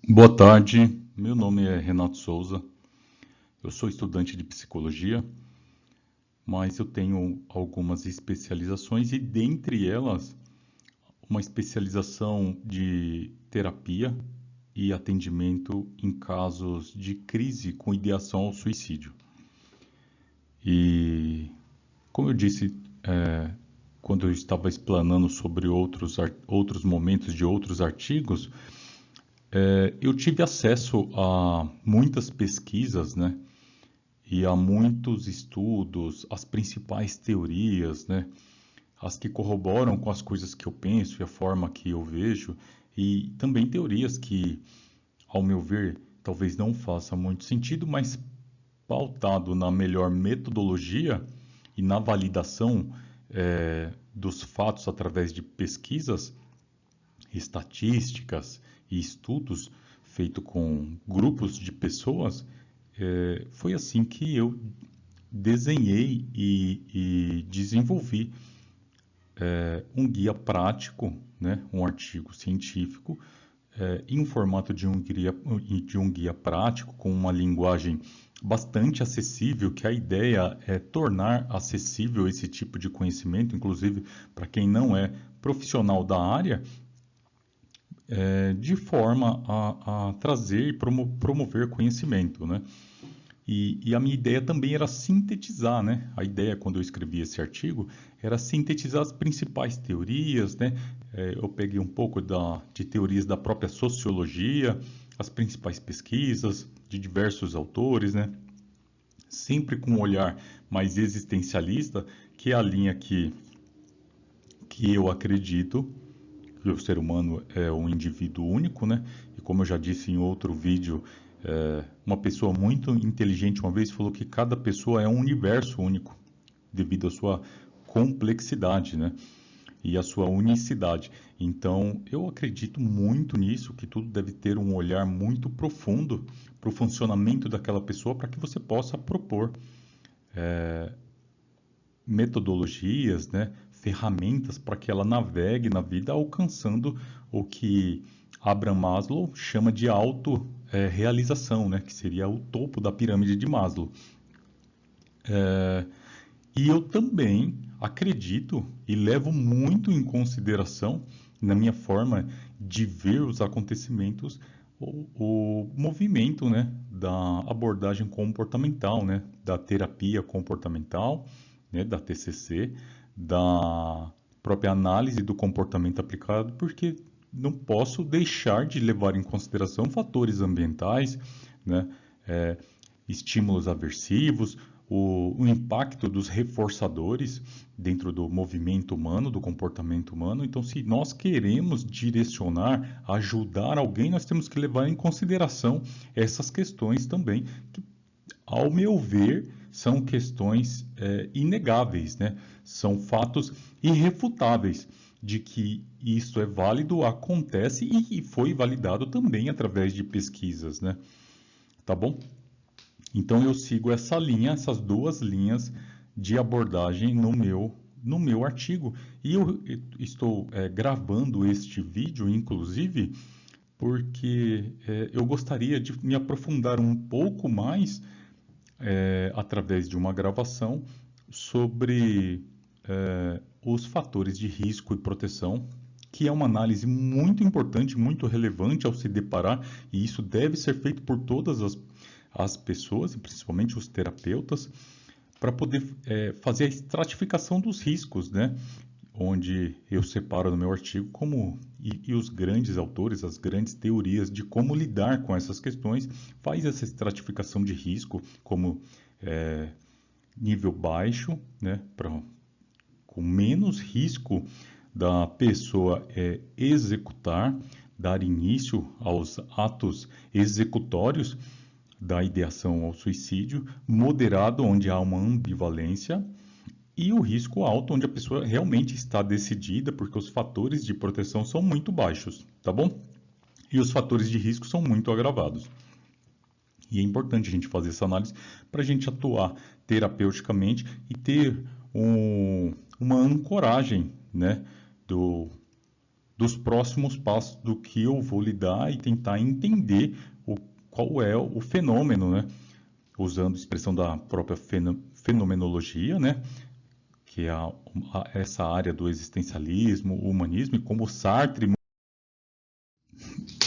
Boa tarde, meu nome é Renato Souza, eu sou estudante de psicologia, mas eu tenho algumas especializações e dentre elas uma especialização de terapia e atendimento em casos de crise com ideação ao suicídio. E como eu disse, quando eu estava explanando sobre outros momentos de outros artigos, eu tive acesso a muitas pesquisas, né? E há muitos estudos, as principais teorias, né? As que corroboram com as coisas que eu penso e a forma que eu vejo, e também teorias que, ao meu ver, talvez não façam muito sentido, mas pautado na melhor metodologia e na validação dos fatos através de pesquisas, estatísticas e estudos feitos com grupos de pessoas, foi assim que eu desenhei e desenvolvi um guia prático, né, um artigo científico, em um formato de um guia prático, com uma linguagem bastante acessível, que a ideia é tornar acessível esse tipo de conhecimento, inclusive para quem não é profissional da área, de forma a trazer e promover conhecimento, né? E a minha ideia também era sintetizar, né? A ideia, quando eu escrevi esse artigo, era sintetizar as principais teorias, né? Eu peguei um pouco de teorias da própria sociologia, as principais pesquisas de diversos autores, né? Sempre com um olhar mais existencialista, que é a linha que eu acredito que o ser humano é um indivíduo único, né? E como eu já disse em outro vídeo, uma pessoa muito inteligente uma vez falou que cada pessoa é um universo único, devido à sua complexidade, né? E à sua unicidade. Então, eu acredito muito nisso, que tudo deve ter um olhar muito profundo para o funcionamento daquela pessoa, para que você possa propor metodologias, né, ferramentas para que ela navegue na vida alcançando o que Abraham Maslow chama de auto-realização, né, que seria o topo da pirâmide de Maslow. E eu também acredito e levo muito em consideração, na minha forma de ver os acontecimentos, o movimento, né, da abordagem comportamental, né, da terapia comportamental, né, da TCC, da própria análise do comportamento aplicado, porque não posso deixar de levar em consideração fatores ambientais, né, é, estímulos aversivos, o impacto dos reforçadores dentro do movimento humano, do comportamento humano. Então, se nós queremos direcionar, ajudar alguém, nós temos que levar em consideração essas questões também, que, ao meu ver, são questões inegáveis, né? São fatos irrefutáveis de que isso é válido, acontece e foi validado também através de pesquisas, né? Tá bom? Então eu sigo essa linha, essas duas linhas de abordagem no meu artigo. E eu estou gravando este vídeo, inclusive, porque eu gostaria de me aprofundar um pouco mais, através de uma gravação, sobre os fatores de risco e proteção, que é uma análise muito importante, muito relevante ao se deparar, e isso deve ser feito por todas as pessoas, e principalmente os terapeutas, para poder fazer a estratificação dos riscos, né? Onde eu separo no meu artigo e os grandes autores, as grandes teorias de como lidar com essas questões, faz essa estratificação de risco como nível baixo, né? Com menos risco da pessoa executar, dar início aos atos executórios da ideação ao suicídio, moderado, onde há uma ambivalência, e o risco alto, onde a pessoa realmente está decidida, porque os fatores de proteção são muito baixos, tá bom? E os fatores de risco são muito agravados. E é importante a gente fazer essa análise para a gente atuar terapeuticamente e ter uma ancoragem, né, dos próximos passos do que eu vou lidar e tentar entender qual é o fenômeno, né? Usando a expressão da própria fenomenologia, né? Que é essa área do existencialismo, o humanismo, e como Sartre.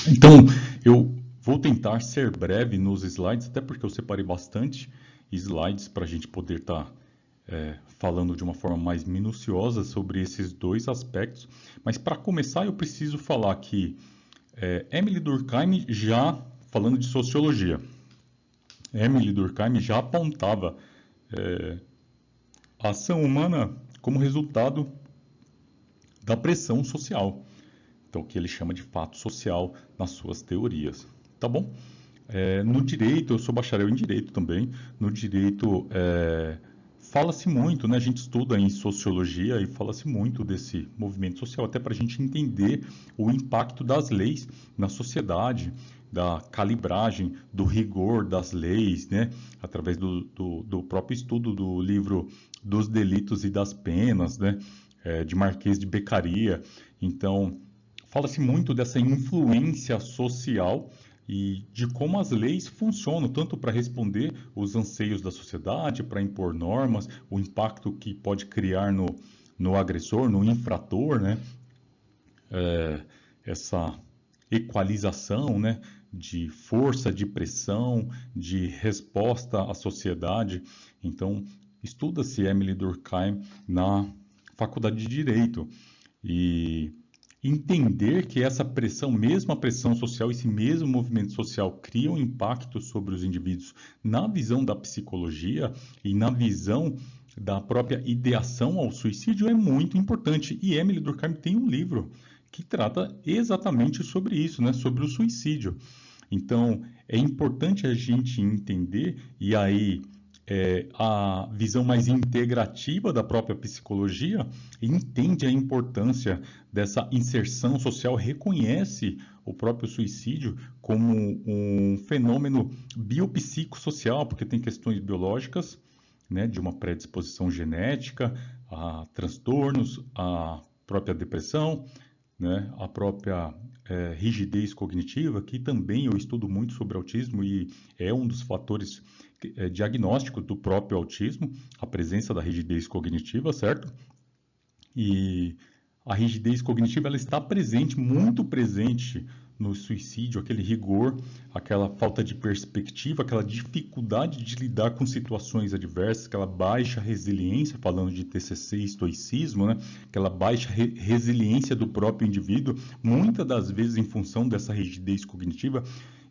Então, eu vou tentar ser breve nos slides, até porque eu separei bastante slides para a gente poder estar falando de uma forma mais minuciosa sobre esses dois aspectos. Mas para começar, eu preciso falar que Emile Durkheim já, falando de sociologia, Emile Durkheim já apontava a ação humana como resultado da pressão social. Então, o que ele chama de fato social nas suas teorias. Tá bom? No direito, eu sou bacharel em direito também. No direito, fala-se muito, né? A gente estuda em sociologia e fala-se muito desse movimento social, até para a gente entender o impacto das leis na sociedade, da calibragem, do rigor das leis, né? Através do próprio estudo do livro Dos Delitos e das Penas, né? De Marquês de Beccaria. Então, fala-se muito dessa influência social e de como as leis funcionam, tanto para responder os anseios da sociedade, para impor normas, o impacto que pode criar no agressor, no infrator, né? Essa equalização, né? De força, de pressão, de resposta à sociedade. Então, estuda-se Emile Durkheim na Faculdade de Direito. E entender que essa pressão, mesmo a pressão social, esse mesmo movimento social cria um impacto sobre os indivíduos na visão da psicologia e na visão da própria ideação ao suicídio é muito importante. E Emile Durkheim tem um livro que trata exatamente sobre isso, né? Sobre o suicídio. Então, é importante a gente entender, e aí a visão mais integrativa da própria psicologia entende a importância dessa inserção social, reconhece o próprio suicídio como um fenômeno biopsicossocial, porque tem questões biológicas, né, de uma predisposição genética a transtornos, a própria depressão, né, a própria rigidez cognitiva, que também eu estudo muito sobre autismo e é um dos fatores diagnósticos do próprio autismo, a presença da rigidez cognitiva, certo? E a rigidez cognitiva ela está presente, muito presente no suicídio, aquele rigor, aquela falta de perspectiva, aquela dificuldade de lidar com situações adversas, aquela baixa resiliência, falando de TCC e estoicismo, né? Aquela baixa resiliência do próprio indivíduo, muitas das vezes em função dessa rigidez cognitiva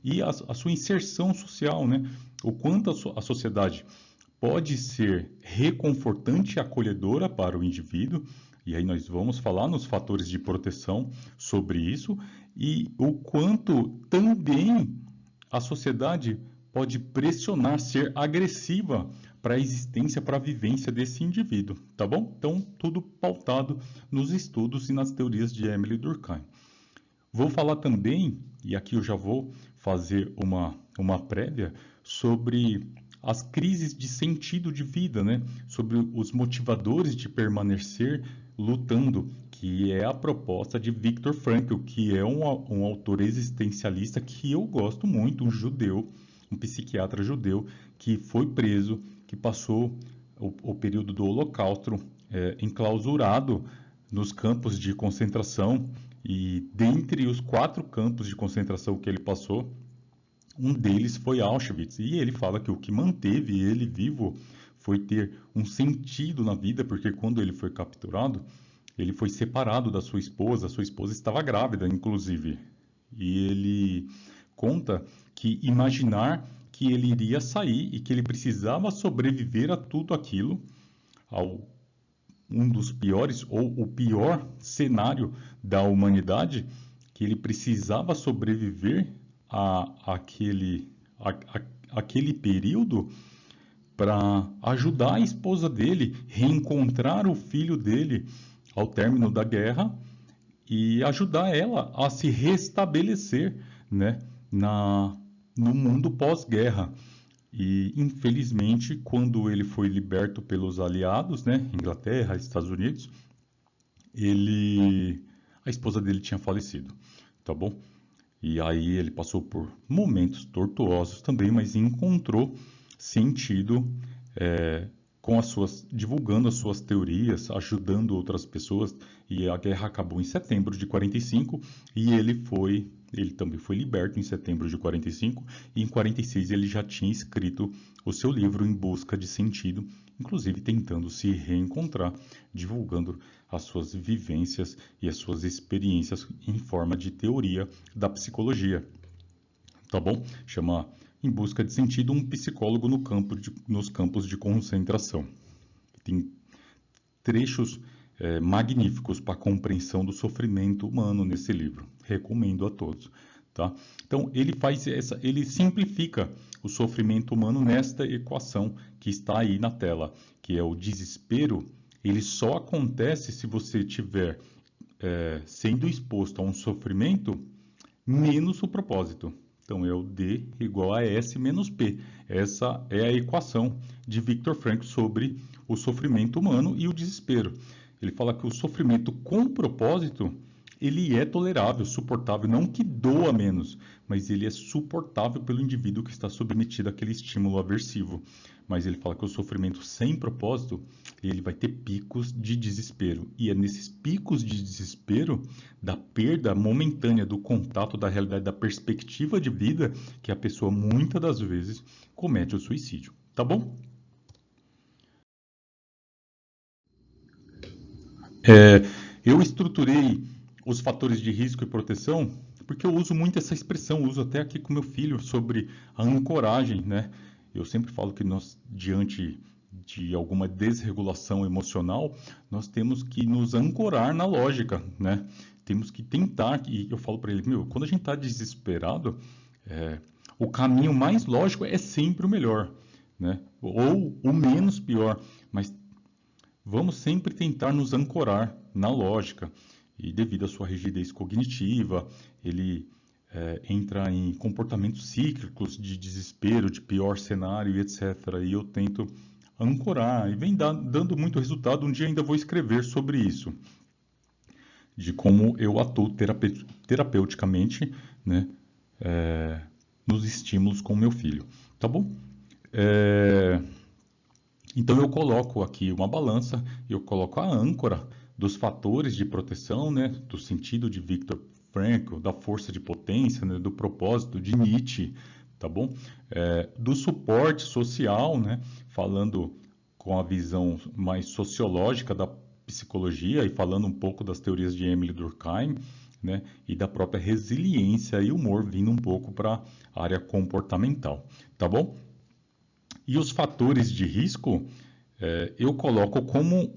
e a sua inserção social, né? O quanto a sociedade pode ser reconfortante e acolhedora para o indivíduo, e aí nós vamos falar nos fatores de proteção sobre isso, e o quanto também a sociedade pode pressionar, ser agressiva para a existência, para a vivência desse indivíduo, tá bom? Então, tudo pautado nos estudos e nas teorias de Emile Durkheim. Vou falar também, e aqui eu já vou fazer uma prévia, sobre as crises de sentido de vida, né? Sobre os motivadores de permanecer lutando, que é a proposta de Viktor Frankl, que é um autor existencialista que eu gosto muito, um judeu, um psiquiatra judeu, que foi preso, que passou o período do Holocausto enclausurado nos campos de concentração, e dentre os 4 campos de concentração que ele passou, um deles foi Auschwitz, e ele fala que o que manteve ele vivo foi ter um sentido na vida, porque quando ele foi capturado, ele foi separado da sua esposa estava grávida, inclusive. E ele conta que imaginar que ele iria sair e que ele precisava sobreviver a tudo aquilo, ao um dos piores ou o pior cenário da humanidade, que ele precisava sobreviver àquele período para ajudar a esposa dele, reencontrar o filho dele ao término da guerra e ajudar ela a se restabelecer, né, no mundo pós-guerra. E, infelizmente, quando ele foi liberto pelos aliados, né, Inglaterra, Estados Unidos, ele a esposa dele tinha falecido, tá bom? E aí ele passou por momentos tortuosos também, mas encontrou sentido com divulgando as suas teorias, ajudando outras pessoas. E a guerra acabou em setembro de 45 e ele também foi liberto em setembro de 45 e em 46 ele já tinha escrito o seu livro Em Busca de Sentido, inclusive tentando se reencontrar, divulgando as suas vivências e as suas experiências em forma de teoria da psicologia, tá bom? Chama Em Busca de Sentido, um psicólogo nos campos de concentração. Tem trechos magníficos para a compreensão do sofrimento humano nesse livro. Recomendo a todos. Tá? Então, ele simplifica o sofrimento humano nesta equação que está aí na tela, que é o desespero. Ele só acontece se você estiver sendo exposto a um sofrimento menos o propósito. Então, é o D igual a S menos P. Essa é a equação de Viktor Frankl sobre o sofrimento humano e o desespero. Ele fala que o sofrimento com propósito, ele é tolerável, suportável, não que doa menos, mas ele é suportável pelo indivíduo que está submetido àquele estímulo aversivo. Mas ele fala que o sofrimento sem propósito, ele vai ter picos de desespero. E é nesses picos de desespero, da perda momentânea do contato da realidade, da perspectiva de vida, que a pessoa, muitas das vezes, comete o suicídio. Tá bom? Eu estruturei os fatores de risco e proteção porque eu uso muito essa expressão, uso até aqui com meu filho sobre a ancoragem, né? Eu sempre falo que nós, diante de alguma desregulação emocional, nós temos que nos ancorar na lógica, né? Temos que tentar, e eu falo para ele, quando a gente está desesperado, o caminho mais lógico é sempre o melhor, né? Ou o menos pior, mas vamos sempre tentar nos ancorar na lógica. E devido à sua rigidez cognitiva, ele entra em comportamentos cíclicos de desespero, de pior cenário e etc. E eu tento ancorar, e vem dando muito resultado. Um dia ainda vou escrever sobre isso, de como eu atuo terapeuticamente, né, nos estímulos com meu filho. Tá bom? Então eu coloco aqui uma balança, eu coloco a âncora dos fatores de proteção, né, do sentido de Viktor Frankl, da força de potência, né, do propósito de Nietzsche, tá bom? Do suporte social, né, falando com a visão mais sociológica da psicologia e falando um pouco das teorias de Emile Durkheim, né, e da própria resiliência e humor vindo um pouco para a área comportamental, tá bom? E os fatores de risco eu coloco como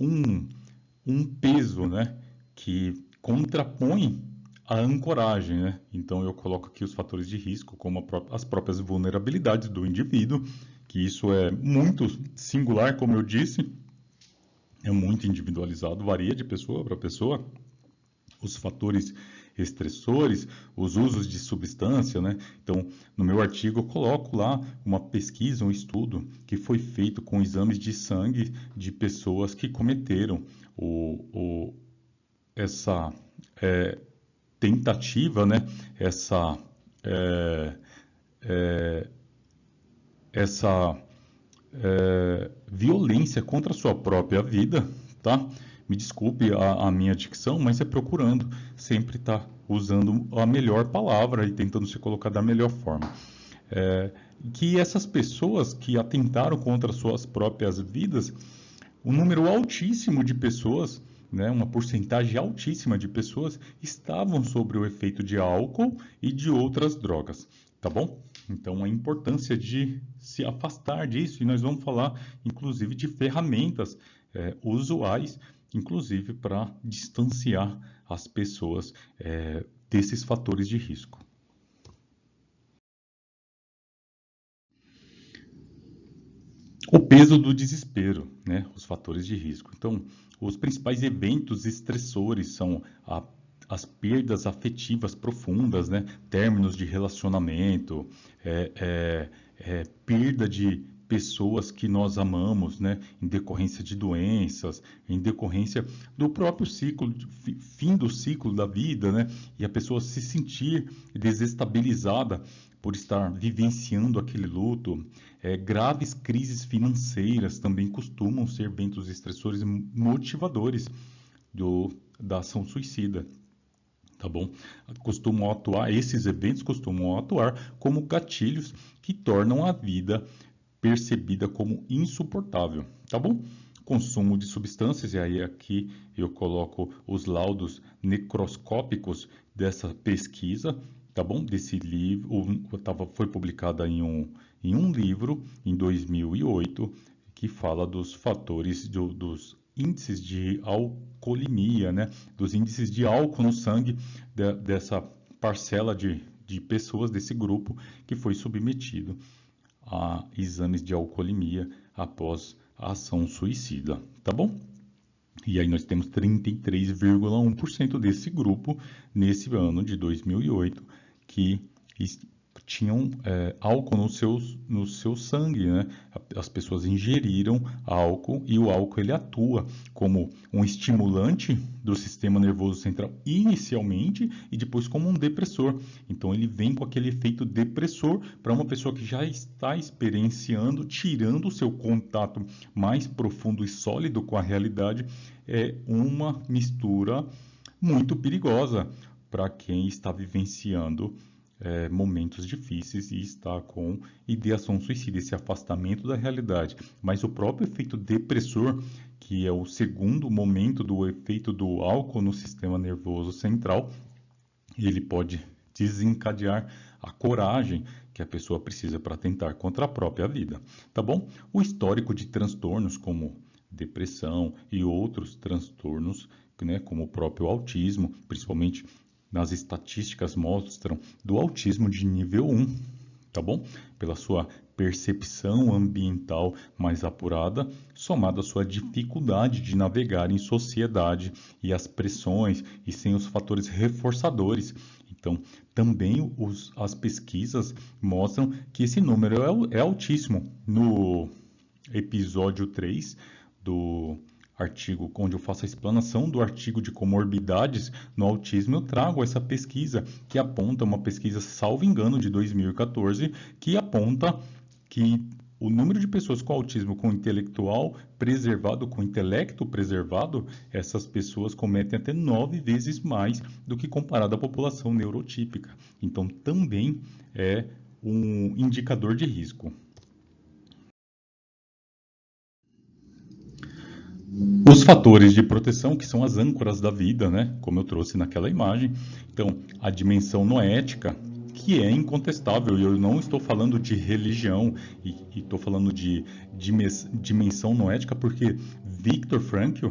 um peso, né, que contrapõe a ancoragem, né? Então eu coloco aqui os fatores de risco como as próprias vulnerabilidades do indivíduo, que isso é muito singular, como eu disse, é muito individualizado, varia de pessoa para pessoa. Os fatores estressores, os usos de substância, né? Então, no meu artigo eu coloco lá uma pesquisa, um estudo que foi feito com exames de sangue de pessoas que cometeram essa tentativa, né? Essa violência contra a sua própria vida, tá? Me desculpe a minha dicção, mas é procurando sempre estar usando a melhor palavra e tentando se colocar da melhor forma. Que essas pessoas que atentaram contra suas próprias vidas, um número altíssimo de pessoas, né, uma porcentagem altíssima de pessoas estavam sob o efeito de álcool e de outras drogas, tá bom? Então, a importância de se afastar disso, e nós vamos falar, inclusive, de ferramentas usuais, inclusive, para distanciar as pessoas desses fatores de risco. O peso do desespero, né? Os fatores de risco. Então, os principais eventos estressores são as perdas afetivas profundas, né? Términos de relacionamento, perda de pessoas que nós amamos, né, em decorrência de doenças, em decorrência do próprio ciclo, fim do ciclo da vida, né, e a pessoa se sentir desestabilizada por estar vivenciando aquele luto. Graves crises financeiras também costumam ser eventos estressores motivadores da ação suicida. Tá bom? Esses eventos costumam atuar como gatilhos que tornam a vida percebida como insuportável, tá bom? Consumo de substâncias, e aí aqui eu coloco os laudos necroscópicos dessa pesquisa, tá bom? Desse livro, foi publicada em um livro em 2008, que fala dos fatores dos índices de alcoolemia, né? Dos índices de álcool no sangue dessa parcela de pessoas desse grupo que foi submetido a exames de alcoolemia após a ação suicida, tá bom? E aí nós temos 33,1% desse grupo nesse ano de 2008 que tinham álcool no seu sangue, né? As pessoas ingeriram álcool e o álcool ele atua como um estimulante do sistema nervoso central inicialmente e depois como um depressor. Então ele vem com aquele efeito depressor para uma pessoa que já está experienciando, tirando o seu contato mais profundo e sólido com a realidade, é uma mistura muito perigosa para quem está vivenciando momentos difíceis e está com ideação suicida, esse afastamento da realidade. Mas o próprio efeito depressor, que é o segundo momento do efeito do álcool no sistema nervoso central, ele pode desencadear a coragem que a pessoa precisa para tentar contra a própria vida, tá bom? O histórico de transtornos como depressão e outros transtornos, né, como o próprio autismo, principalmente nas estatísticas mostram do autismo de nível 1, tá bom? Pela sua percepção ambiental mais apurada, somada à sua dificuldade de navegar em sociedade e as pressões e sem os fatores reforçadores. Então, também as pesquisas mostram que esse número é altíssimo. No episódio 3 do artigo, onde eu faço a explanação do artigo de comorbidades no autismo, eu trago essa pesquisa que aponta, uma pesquisa, salvo engano, de 2014, que aponta que o número de pessoas com autismo com intelectual preservado, com intelecto preservado, essas pessoas cometem até 9 vezes mais do que comparado à população neurotípica. Então, também é um indicador de risco. Os fatores de proteção, que são as âncoras da vida, né? Como eu trouxe naquela imagem. Então, a dimensão noética, que é incontestável, e eu não estou falando de religião, e estou falando de dimensão noética, porque Viktor Frankl,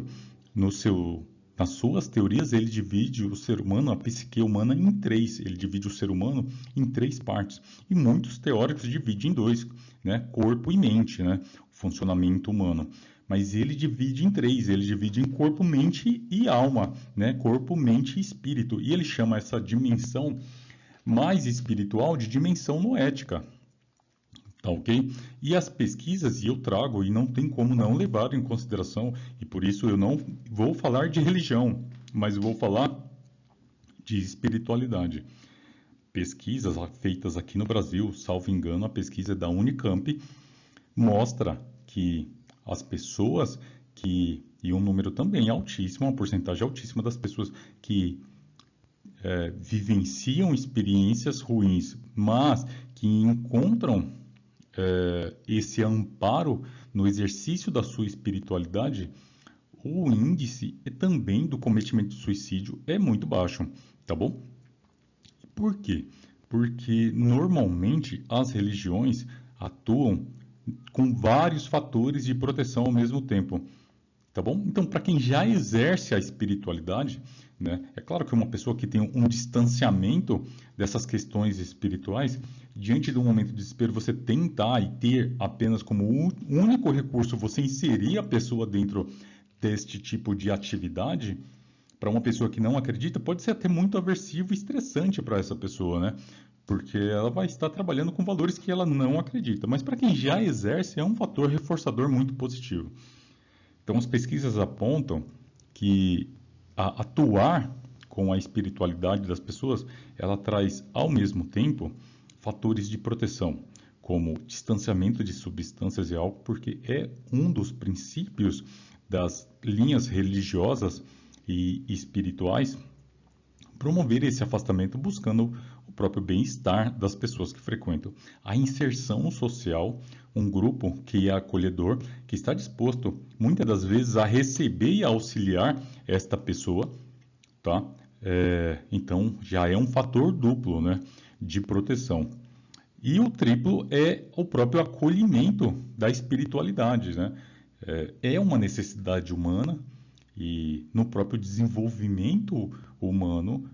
nas suas teorias, ele divide o ser humano, a psique humana, em 3. Ele divide o ser humano em 3 partes. E muitos teóricos dividem em 2, né? Corpo e mente, né? O funcionamento humano. Mas ele divide em 3, ele divide em corpo, mente e alma, né? Corpo, mente e espírito. E ele chama essa dimensão mais espiritual de dimensão noética. Tá ok? E as pesquisas, e eu trago, e não tem como não levar em consideração, e por isso eu não vou falar de religião, mas eu vou falar de espiritualidade. Pesquisas feitas aqui no Brasil, salvo engano, a pesquisa da Unicamp, mostra que as pessoas e um número também altíssimo, uma porcentagem altíssima das pessoas que vivenciam experiências ruins, mas que encontram esse amparo no exercício da sua espiritualidade, o índice também do cometimento de suicídio é muito baixo, tá bom? Por quê? Porque normalmente as religiões atuam com vários fatores de proteção ao mesmo tempo, tá bom? Então, para quem já exerce a espiritualidade, né, é claro que uma pessoa que tem um distanciamento dessas questões espirituais, diante de um momento de desespero, você tentar e ter apenas como único recurso você inserir a pessoa dentro deste tipo de atividade, para uma pessoa que não acredita, pode ser até muito aversivo e estressante para essa pessoa, né? porque ela vai estar trabalhando com valores que ela não acredita. Mas para quem já exerce, é um fator reforçador muito positivo. Então, as pesquisas apontam que atuar com a espiritualidade das pessoas, ela traz ao mesmo tempo fatores de proteção, como distanciamento de substâncias e álcool, porque é um dos princípios das linhas religiosas e espirituais promover esse afastamento buscando o próprio bem-estar das pessoas que frequentam. A inserção social, um grupo que é acolhedor, que está disposto, muitas das vezes, a receber e auxiliar esta pessoa, tá? Então, já é um fator duplo, né, de proteção. E o triplo é o próprio acolhimento da espiritualidade, né? É uma necessidade humana e no próprio desenvolvimento humano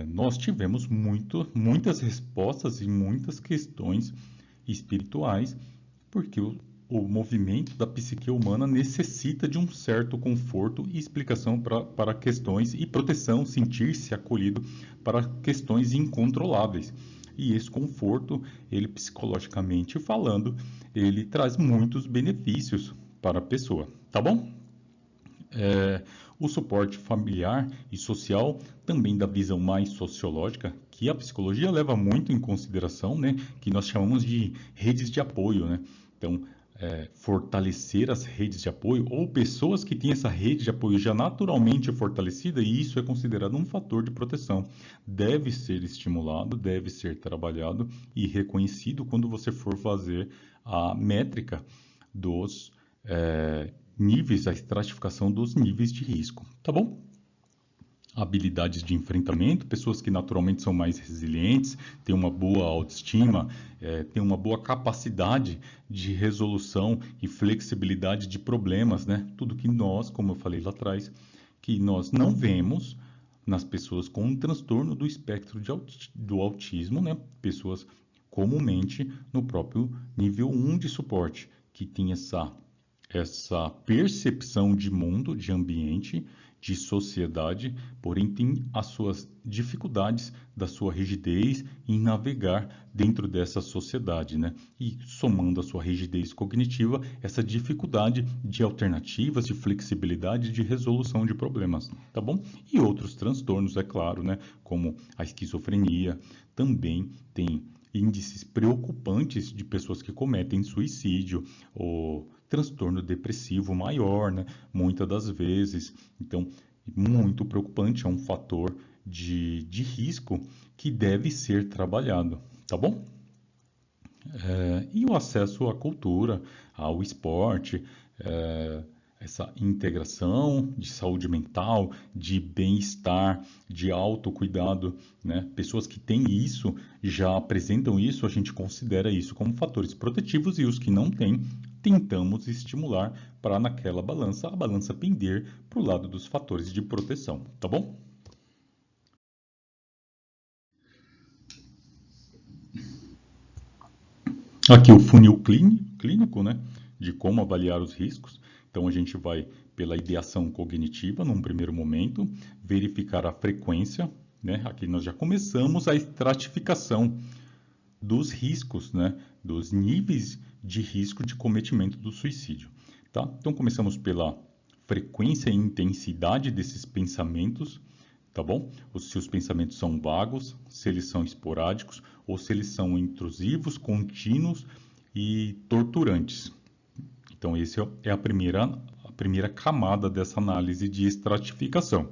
nós tivemos muitas respostas e muitas questões espirituais, porque o movimento da psique humana necessita de um certo conforto e explicação para questões e proteção, sentir-se acolhido para questões incontroláveis. E esse conforto, ele psicologicamente falando, ele traz muitos benefícios para a pessoa, tá bom? O suporte familiar e social também da visão mais sociológica, que a psicologia leva muito em consideração, né, que nós chamamos de redes de apoio, né? Então, fortalecer as redes de apoio ou pessoas que têm essa rede de apoio já naturalmente fortalecida, e isso é considerado um fator de proteção. Deve ser estimulado, deve ser trabalhado e reconhecido quando você for fazer a métrica dos níveis, a estratificação dos níveis de risco, tá bom? Habilidades de enfrentamento, pessoas que naturalmente são mais resilientes, têm uma boa autoestima, têm uma boa capacidade de resolução e flexibilidade de problemas, né? Tudo que nós, como eu falei lá atrás, que nós não vemos nas pessoas com um transtorno do espectro do autismo, né? Pessoas comumente no próprio nível 1 de suporte, que tem essa percepção de mundo, de ambiente, de sociedade, porém tem as suas dificuldades da sua rigidez em navegar dentro dessa sociedade, né? E somando a sua rigidez cognitiva, essa dificuldade de alternativas, de flexibilidade, de resolução de problemas, tá bom? E outros transtornos, é claro, né? Como a esquizofrenia, também tem índices preocupantes de pessoas que cometem suicídio ou transtorno depressivo maior, né? Muitas das vezes. Então, muito preocupante, é um fator de risco que deve ser trabalhado, tá bom? E o acesso à cultura, ao esporte, essa integração de saúde mental, de bem-estar, de autocuidado, né? Pessoas que têm isso, já apresentam isso, a gente considera isso como fatores protetivos, e os que não têm, tentamos estimular para naquela balança, a balança pender para o lado dos fatores de proteção, tá bom? Aqui o funil clínico, né, de como avaliar os riscos. Então a gente vai pela ideação cognitiva num primeiro momento, verificar a frequência, né? Aqui nós já começamos a estratificação dos riscos, né, dos níveis de risco de cometimento do suicídio, tá? Então começamos pela frequência e intensidade desses pensamentos, tá bom? Se os pensamentos são vagos, se eles são esporádicos ou se eles são intrusivos, contínuos e torturantes. Então, essa é a primeira camada dessa análise de estratificação.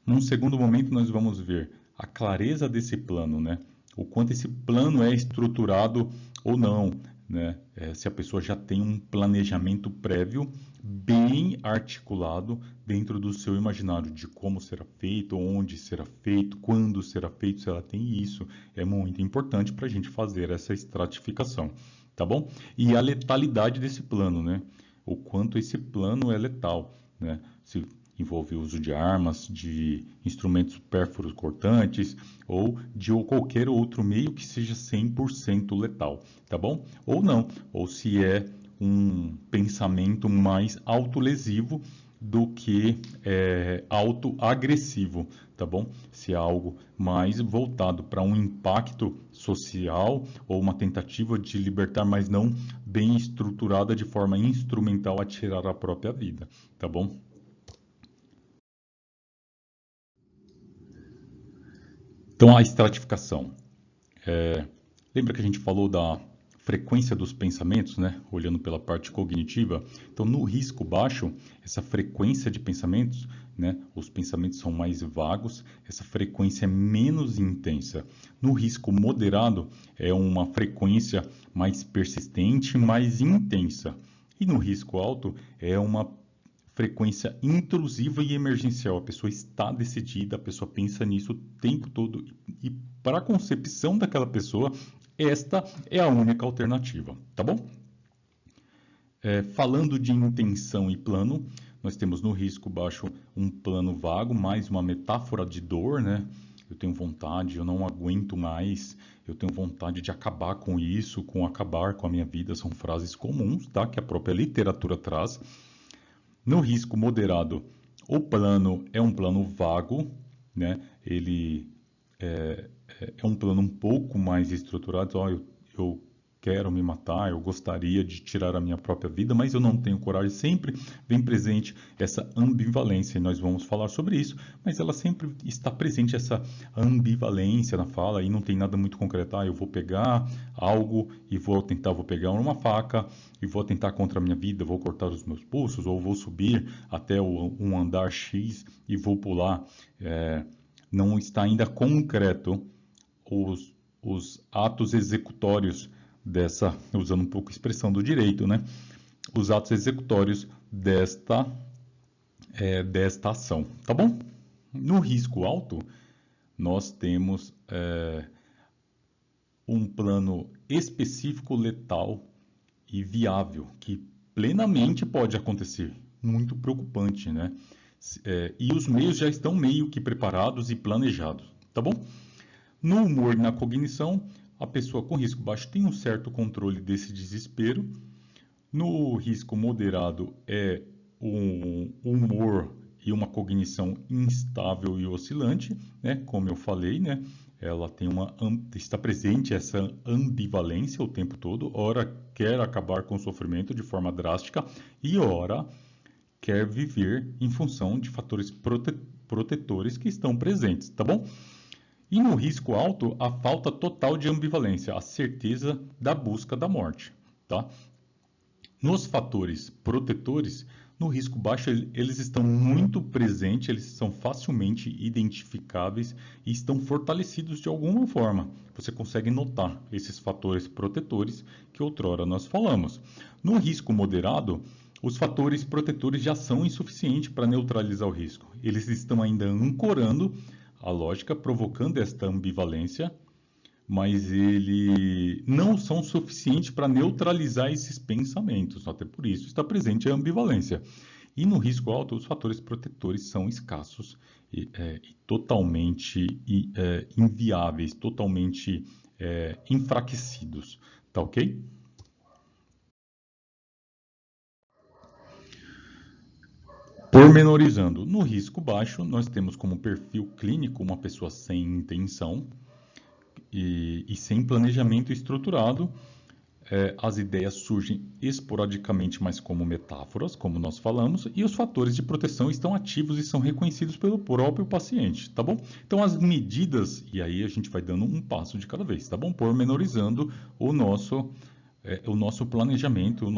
Num segundo momento, nós vamos ver a clareza desse plano, né? O quanto esse plano é estruturado ou não, né? Se a pessoa já tem um planejamento prévio bem articulado dentro do seu imaginário de como será feito, onde será feito, quando será feito, se ela tem isso, é muito importante para a gente fazer essa estratificação, tá bom? E a letalidade desse plano, né? O quanto esse plano é letal, né? Se envolve o uso de armas, de instrumentos pérfuros cortantes ou de qualquer outro meio que seja 100% letal, tá bom? Ou não, ou se é um pensamento mais autolesivo do que autoagressivo, tá bom? Se é algo mais voltado para um impacto social ou uma tentativa de libertar, mas não bem estruturada de forma instrumental a tirar a própria vida, tá bom? Então, a estratificação. Lembra que a gente falou da frequência dos pensamentos, né? Olhando pela parte cognitiva. Então, no risco baixo, essa frequência de pensamentos, né? Os pensamentos são mais vagos, essa frequência é menos intensa. No risco moderado, é uma frequência mais persistente, mais intensa. E no risco alto, é uma frequência intrusiva e emergencial. A pessoa está decidida, a pessoa pensa nisso o tempo todo. E para a concepção daquela pessoa, esta é a única alternativa, tá bom? Falando de intenção e plano, nós temos no risco baixo um plano vago, mais uma metáfora de dor, né? Eu tenho vontade, eu não aguento mais, eu tenho vontade de acabar com isso, com acabar com a minha vida, são frases comuns, tá? Que a própria literatura traz. No risco moderado, o plano é um plano vago, né? Ele é um plano um pouco mais estruturado. Eu quero me matar, eu gostaria de tirar a minha própria vida, mas eu não tenho coragem. Sempre vem presente essa ambivalência, e nós vamos falar sobre isso, mas ela sempre está presente, essa ambivalência na fala, e não tem nada muito concreto. Eu vou pegar algo e vou pegar uma faca e vou atentar contra a minha vida, vou cortar os meus pulsos, ou vou subir até um andar X e vou pular. Não está ainda concreto os atos executórios dessa, usando um pouco a expressão do direito, né? Os atos executórios desta ação, tá bom? No risco alto, nós temos um plano específico, letal e viável, que plenamente pode acontecer. Muito preocupante, né? E os meios já estão meio que preparados e planejados, tá bom? No humor e na cognição, a pessoa com risco baixo tem um certo controle desse desespero. No risco moderado é um humor e uma cognição instável e oscilante, né? Como eu falei, né? Ela tem está presente essa ambivalência o tempo todo. Ora quer acabar com o sofrimento de forma drástica e ora quer viver em função de fatores protetores que estão presentes, tá bom? E no risco alto, a falta total de ambivalência, a certeza da busca da morte, tá? Nos fatores protetores, no risco baixo, eles estão muito presentes, eles são facilmente identificáveis e estão fortalecidos de alguma forma. Você consegue notar esses fatores protetores que outrora nós falamos. No risco moderado, os fatores protetores já são insuficientes para neutralizar o risco. Eles estão ainda ancorando a lógica, provocando esta ambivalência, mas eles não são suficientes para neutralizar esses pensamentos. Até por isso está presente a ambivalência. E no risco alto, os fatores protetores são escassos e totalmente inviáveis, totalmente enfraquecidos. Tá ok? Pormenorizando, no risco baixo, nós temos como perfil clínico uma pessoa sem intenção e sem planejamento estruturado. As ideias surgem esporadicamente, mas como metáforas, como nós falamos, e os fatores de proteção estão ativos e são reconhecidos pelo próprio paciente, tá bom? Então, as medidas, e aí a gente vai dando um passo de cada vez, tá bom? Pormenorizando o nosso planejamento,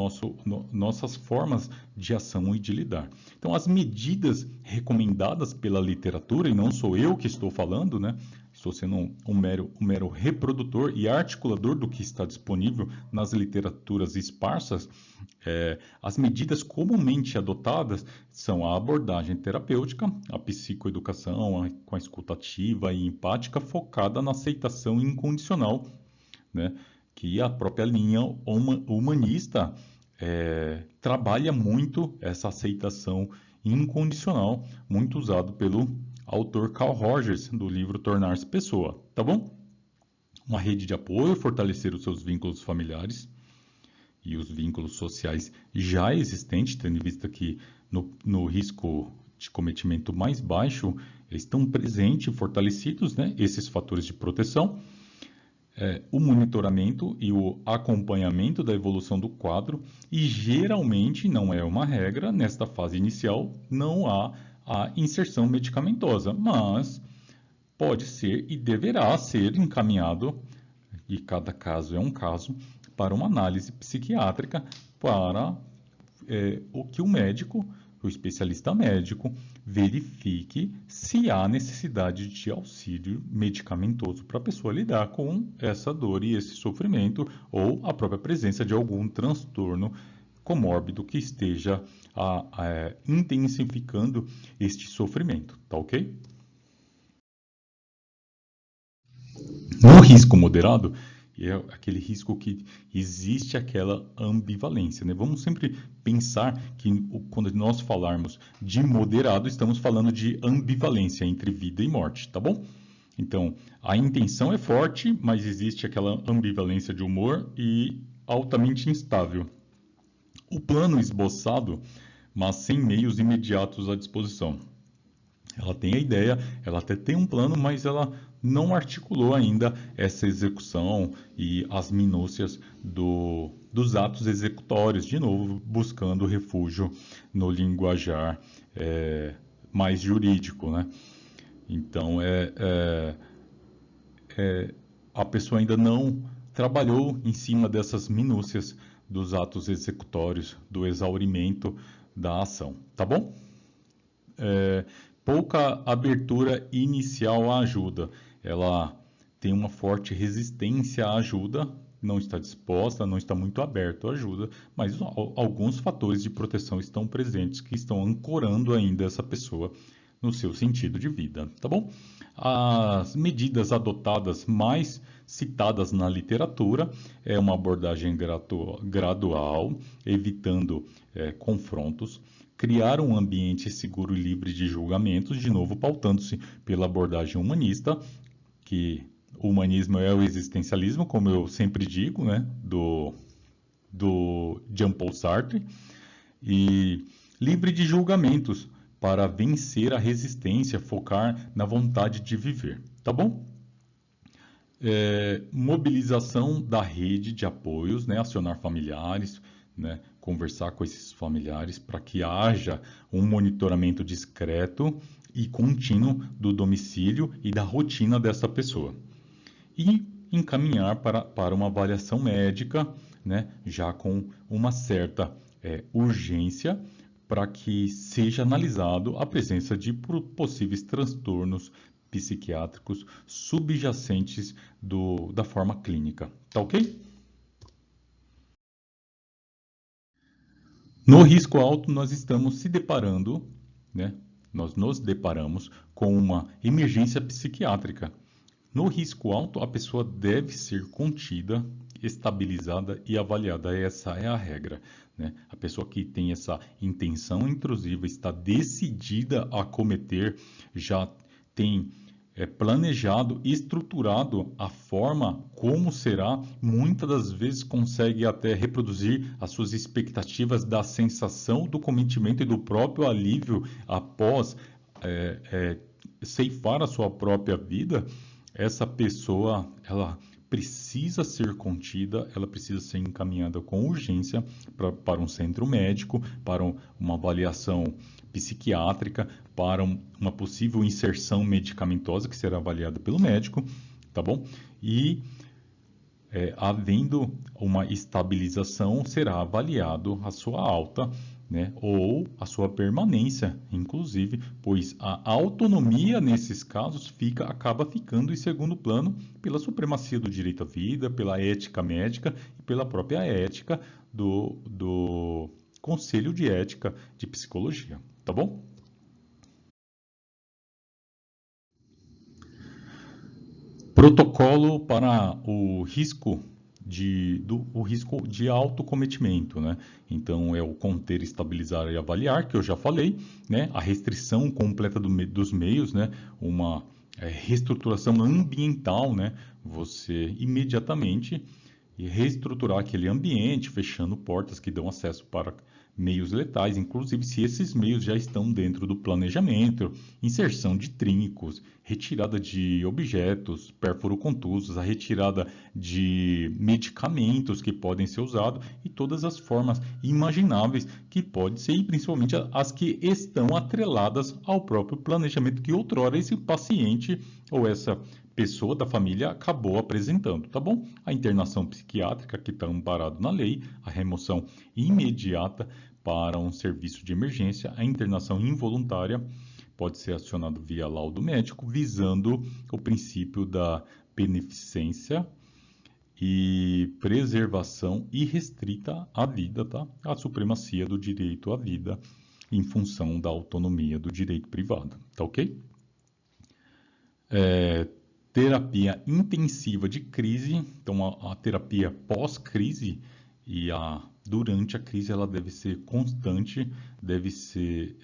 nossas formas de ação e de lidar. Então, as medidas recomendadas pela literatura, e não sou eu que estou falando, né? Estou sendo um mero reprodutor e articulador do que está disponível nas literaturas esparsas. As medidas comumente adotadas são a abordagem terapêutica, a psicoeducação com a escuta ativa e empática focada na aceitação incondicional, né? Que a própria linha humanista trabalha muito essa aceitação incondicional, muito usado pelo autor Carl Rogers, do livro Tornar-se Pessoa, tá bom? Uma rede de apoio, fortalecer os seus vínculos familiares e os vínculos sociais já existentes, tendo em vista que no risco de cometimento mais baixo, estão presentes, fortalecidos, né, esses fatores de proteção, o monitoramento e o acompanhamento da evolução do quadro, e geralmente, não é uma regra, nesta fase inicial não há a inserção medicamentosa, mas pode ser e deverá ser encaminhado, e cada caso é um caso, para uma análise psiquiátrica para o que o médico, o especialista médico, verifique se há necessidade de auxílio medicamentoso para a pessoa lidar com essa dor e esse sofrimento, ou a própria presença de algum transtorno comórbido que esteja intensificando este sofrimento, tá ok? No risco moderado, é aquele risco que existe aquela ambivalência, né? Vamos sempre pensar que quando nós falarmos de moderado, estamos falando de ambivalência entre vida e morte, tá bom? Então, a intenção é forte, mas existe aquela ambivalência de humor e altamente instável. O plano esboçado, mas sem meios imediatos à disposição. Ela tem a ideia, ela até tem um plano, mas ela não articulou ainda essa execução e as minúcias dos atos executórios, de novo, buscando refúgio no linguajar mais jurídico, né? Então, a pessoa ainda não trabalhou em cima dessas minúcias dos atos executórios, do exaurimento da ação, tá bom? Pouca abertura inicial à ajuda. Ela tem uma forte resistência à ajuda, não está disposta, não está muito aberta à ajuda, mas alguns fatores de proteção estão presentes que estão ancorando ainda essa pessoa no seu sentido de vida, tá bom? As medidas adotadas mais citadas na literatura é uma abordagem gradual, evitando confrontos, criar um ambiente seguro e livre de julgamentos, de novo pautando-se pela abordagem humanista, que o humanismo é o existencialismo, como eu sempre digo, né, do Jean-Paul Sartre, e livre de julgamentos, para vencer a resistência, focar na vontade de viver, tá bom? Mobilização da rede de apoios, né, acionar familiares, né, conversar com esses familiares para que haja um monitoramento discreto e contínuo do domicílio e da rotina dessa pessoa. E encaminhar para uma avaliação médica, né, já com uma certa urgência, para que seja analisado a presença de possíveis transtornos psiquiátricos subjacentes da forma clínica. Tá ok? No risco alto, nós estamos se deparando, né? Nós nos deparamos com uma emergência psiquiátrica. No risco alto, a pessoa deve ser contida, estabilizada e avaliada. Essa é a regra, né? A pessoa que tem essa intenção intrusiva, está decidida a cometer, já tem planejado, estruturado a forma como será, muitas das vezes consegue até reproduzir as suas expectativas da sensação do cometimento e do próprio alívio após ceifar a sua própria vida. Essa pessoa, ela precisa ser contida, ela precisa ser encaminhada com urgência para um centro médico, para uma avaliação psiquiátrica, para uma possível inserção medicamentosa que será avaliada pelo médico, tá bom? E havendo uma estabilização, será avaliado a sua alta, né, ou a sua permanência, inclusive, pois a autonomia nesses casos acaba ficando em segundo plano pela supremacia do direito à vida, pela ética médica e pela própria ética do Conselho de Ética de Psicologia, tá bom? Protocolo para o risco o risco de autocometimento, né? Então, é o conter, estabilizar e avaliar, que eu já falei, né? A restrição completa dos meios, né? Uma reestruturação ambiental, né? Você imediatamente e reestruturar aquele ambiente, fechando portas que dão acesso para meios letais, inclusive se esses meios já estão dentro do planejamento, inserção de trincos, retirada de objetos pérfuro-contusos, a retirada de medicamentos que podem ser usados e todas as formas imagináveis que pode ser, e principalmente as que estão atreladas ao próprio planejamento que outrora esse paciente ou essa pessoa da família acabou apresentando, tá bom? A internação psiquiátrica que está amparado na lei, a remoção imediata para um serviço de emergência, a internação involuntária pode ser acionado via laudo médico, visando o princípio da beneficência e preservação irrestrita à vida, tá? A supremacia do direito à vida em função da autonomia do direito privado, tá ok? Terapia intensiva de crise, então a terapia pós-crise e durante a crise ela deve ser constante, deve ser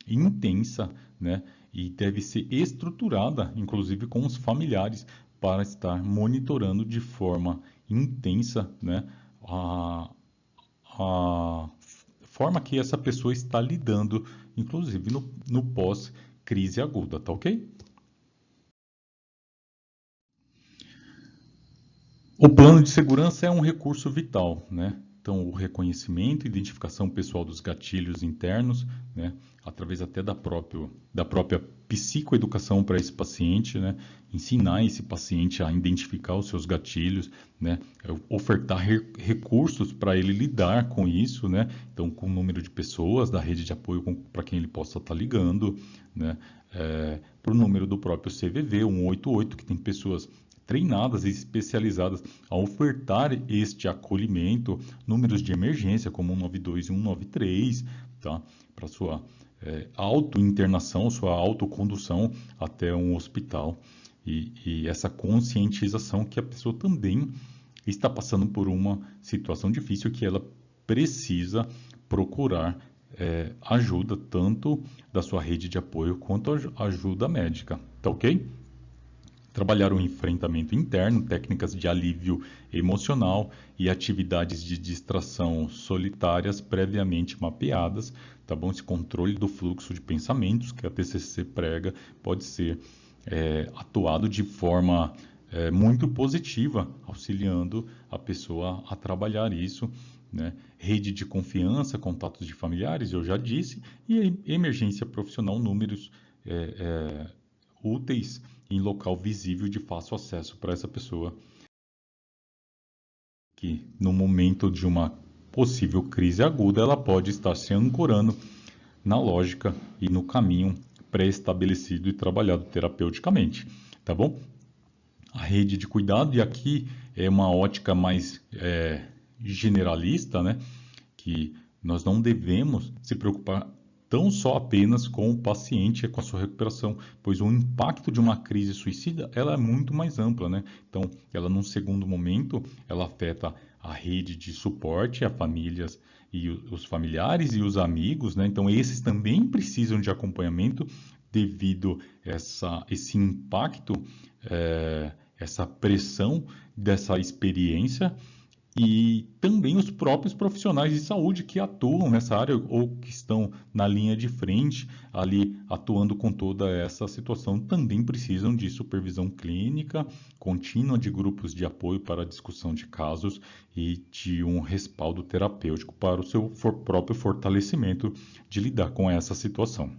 intensa, né? E deve ser estruturada, inclusive com os familiares, para estar monitorando de forma intensa, né? A forma que essa pessoa está lidando, inclusive no pós-crise aguda, tá ok? O plano de segurança é um recurso vital, né? Então, o reconhecimento e identificação pessoal dos gatilhos internos, né? Através até da própria psicoeducação para esse paciente, né? Ensinar esse paciente a identificar os seus gatilhos, né? Ofertar recursos para ele lidar com isso, né? Então, com o número de pessoas da rede de apoio para quem ele possa estar ligando, né? Para o número do próprio CVV, 188, que tem pessoas treinadas e especializadas a ofertar este acolhimento, números de emergência como 192 e 193, tá? Para sua auto-internação, sua autocondução até um hospital. E essa conscientização que a pessoa também está passando por uma situação difícil que ela precisa procurar ajuda tanto da sua rede de apoio quanto ajuda médica, tá ok? Trabalhar o enfrentamento interno, técnicas de alívio emocional e atividades de distração solitárias previamente mapeadas, tá bom? Esse controle do fluxo de pensamentos que a TCC prega pode ser atuado de forma muito positiva, auxiliando a pessoa a trabalhar isso, né? Rede de confiança, contatos de familiares, eu já disse, e emergência profissional, números úteis em local visível de fácil acesso para essa pessoa que no momento de uma possível crise aguda ela pode estar se ancorando na lógica e no caminho pré-estabelecido e trabalhado terapeuticamente, tá bom? A rede de cuidado, e aqui é uma ótica mais generalista, né? Que nós não devemos se preocupar tão só apenas com o paciente e com a sua recuperação, pois o impacto de uma crise suicida ela é muito mais ampla, né? Então, ela num segundo momento, ela afeta a rede de suporte, a famílias e os familiares e os amigos, né? Então, esses também precisam de acompanhamento devido a esse impacto, essa pressão dessa experiência. E também os próprios profissionais de saúde que atuam nessa área ou que estão na linha de frente, ali atuando com toda essa situação, também precisam de supervisão clínica contínua, de grupos de apoio para a discussão de casos e de um respaldo terapêutico para o seu próprio fortalecimento de lidar com essa situação.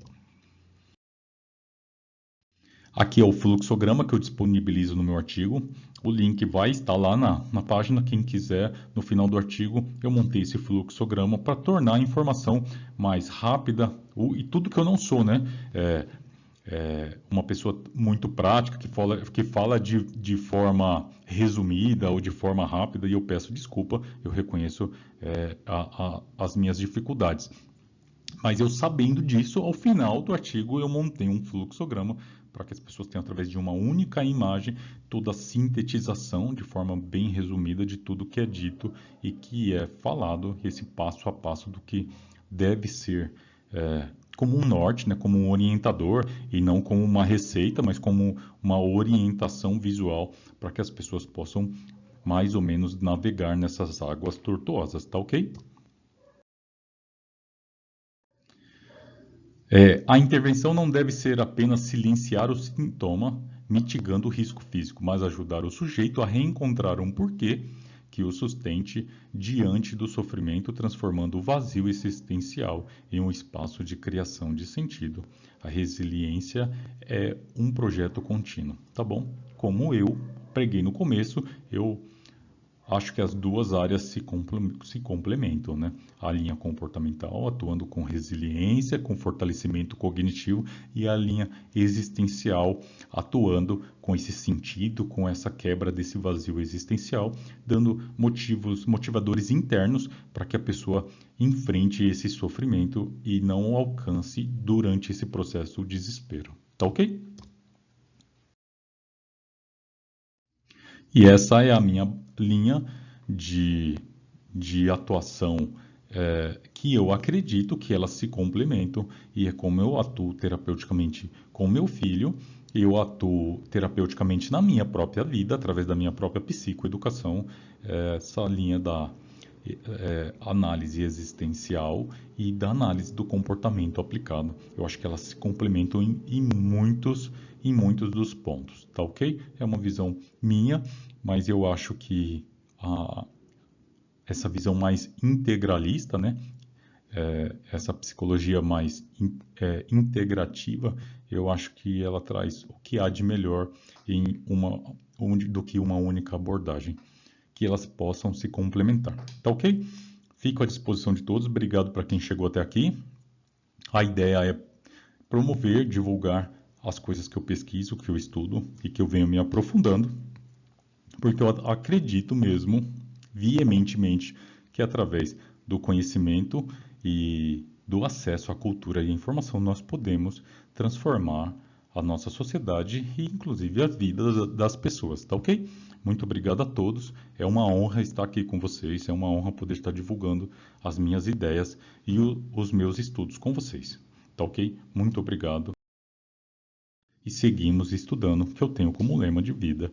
Aqui é o fluxograma que eu disponibilizo no meu artigo. O link vai estar lá na página. Quem quiser, no final do artigo, eu montei esse fluxograma para tornar a informação mais rápida e tudo que eu não sou, né? Uma pessoa muito prática que fala de forma resumida ou de forma rápida, e eu peço desculpa, eu reconheço as minhas dificuldades. Mas eu sabendo disso, ao final do artigo eu montei um fluxograma para que as pessoas tenham, através de uma única imagem, toda a sintetização de forma bem resumida de tudo que é dito e que é falado, esse passo a passo do que deve ser como um norte, né, como um orientador, e não como uma receita, mas como uma orientação visual para que as pessoas possam mais ou menos navegar nessas águas tortuosas, tá ok? A intervenção não deve ser apenas silenciar o sintoma, mitigando o risco físico, mas ajudar o sujeito a reencontrar um porquê que o sustente diante do sofrimento, transformando o vazio existencial em um espaço de criação de sentido. A resiliência é um projeto contínuo, tá bom? Como eu preguei no começo, eu acho que as duas áreas se complementam, né? A linha comportamental atuando com resiliência, com fortalecimento cognitivo, e a linha existencial atuando com esse sentido, com essa quebra desse vazio existencial, dando motivadores internos para que a pessoa enfrente esse sofrimento e não o alcance durante esse processo o desespero. Tá ok? E essa é a minha linha de, de atuação, que eu acredito que elas se complementam, e é como eu atuo terapeuticamente com meu filho, eu atuo terapeuticamente na minha própria vida, através da minha própria psicoeducação, essa linha da análise existencial e da análise do comportamento aplicado. Eu acho que elas se complementam em muitos dos pontos, tá ok? É uma visão minha, mas eu acho que essa visão mais integralista, né? Essa psicologia mais integrativa, eu acho que ela traz o que há de melhor do que uma única abordagem, que elas possam se complementar. Tá ok? Fico à disposição de todos. Obrigado para quem chegou até aqui. A ideia é promover, divulgar as coisas que eu pesquiso, que eu estudo e que eu venho me aprofundando, porque eu acredito mesmo, veementemente, que através do conhecimento e do acesso à cultura e à informação nós podemos transformar a nossa sociedade e inclusive a vida das pessoas, tá ok? Muito obrigado a todos, é uma honra estar aqui com vocês, é uma honra poder estar divulgando as minhas ideias e os meus estudos com vocês, tá ok? Muito obrigado. E seguimos estudando, que eu tenho como lema de vida,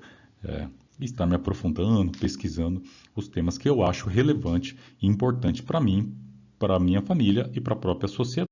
estar me aprofundando, pesquisando os temas que eu acho relevante e importante para mim, para a minha família e para a própria sociedade.